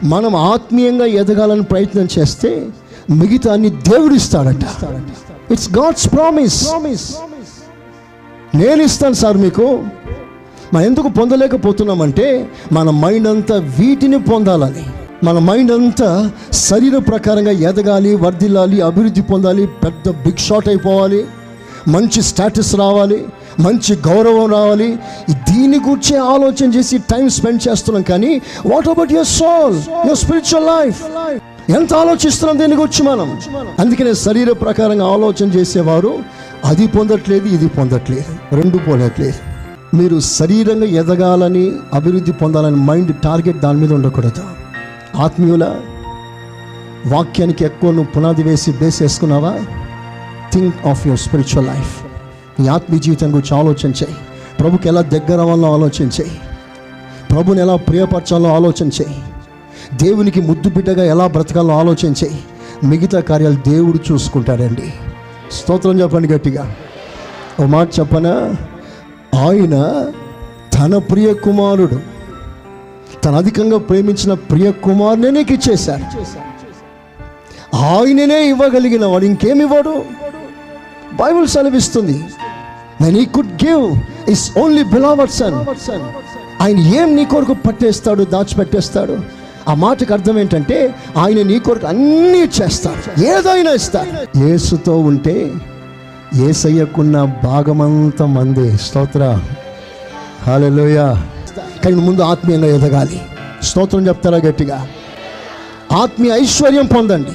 మనం ఆత్మీయంగా ఎదగాలని ప్రయత్నం చేస్తే మిగతా అన్ని దేవుడు ఇస్తాడట. It's God's promise. నేను ఇస్తాను సార్ మీకు. మనం ఎందుకు పొందలేకపోతున్నామంటే మన మైండ్ అంతా వీటిని పొందాలని, మన మైండ్ అంతా శరీర ప్రకారంగా ఎదగాలి, వర్ధిల్లాలి, అభివృద్ధి పొందాలి, పెద్ద బిగ్ షాట్ అయిపోవాలి, మంచి స్టేటస్ రావాలి, మంచి గౌరవం రావాలి. దీని గురించి ఆలోచన చేసి టైం స్పెండ్ చేస్తున్నాం. కానీ what about your soul, your spiritual life? ఎంత ఆలోచిస్తున్నాం దీని గురించి మనం? అందుకనే శరీర ప్రకారంగా ఆలోచన చేసేవారు అది పొందట్లేదు, ఇది పొందట్లేదు, రెండు పోనట్లేదు. మీరు శరీరంగా ఎదగాలని, అభివృద్ధి పొందాలని మైండ్ టార్గెట్ దాని మీద ఉండకూడదు. ఆత్మీయుల వాక్యానికి ఎక్కువ నువ్వు పునాది వేసి బేస్ వేసుకున్నావా? Think of your spiritual life. నీ ఆత్మీయ జీవితం గురించి ఆలోచన చేయి. ప్రభుకి ఎలా దగ్గర అవ్వాలో ఆలోచన చేయి. ప్రభుని ఎలా ప్రియపరచాలో ఆలోచన చేయి. దేవునికి ముద్దు బిడ్డగా ఎలా బ్రతకాలో ఆలోచన చేయి. మిగతా కార్యాలు దేవుడు చూసుకుంటాడండి. స్తోత్రం చెప్పండి గట్టిగా. ఒక మాట చెప్పనా? ఆయన తన ప్రియ కుమారుడు, తను అధికంగా ప్రేమించిన ప్రియ కుమారునే నీకు ఇచ్చేశారు. ఆయననే ఇవ్వగలిగిన వాడు ఇంకేమి ఇవ్వడు. బైబిల్ సెలవిస్తుంది, then he could give his only beloved son. ఆయన ఏం నీ కొరకు పట్టేస్తాడు, దాచిపెట్టేస్తాడు? ఆ మాటకు అర్థం ఏంటంటే ఆయన నీ కొరకు అన్నీ చేస్తాడు, ఏదైనా ఇస్తాడు. యేసుతో ఉంటే యేసయ్యకున్న భాగమంతా మందే. స్తోత్ర, హల్లెలూయా. కానీ ముందు ఆత్మీయంగా ఎదగాలి. స్తోత్రం చెప్తారా గట్టిగా? ఆత్మీయ ఐశ్వర్యం పొందండి.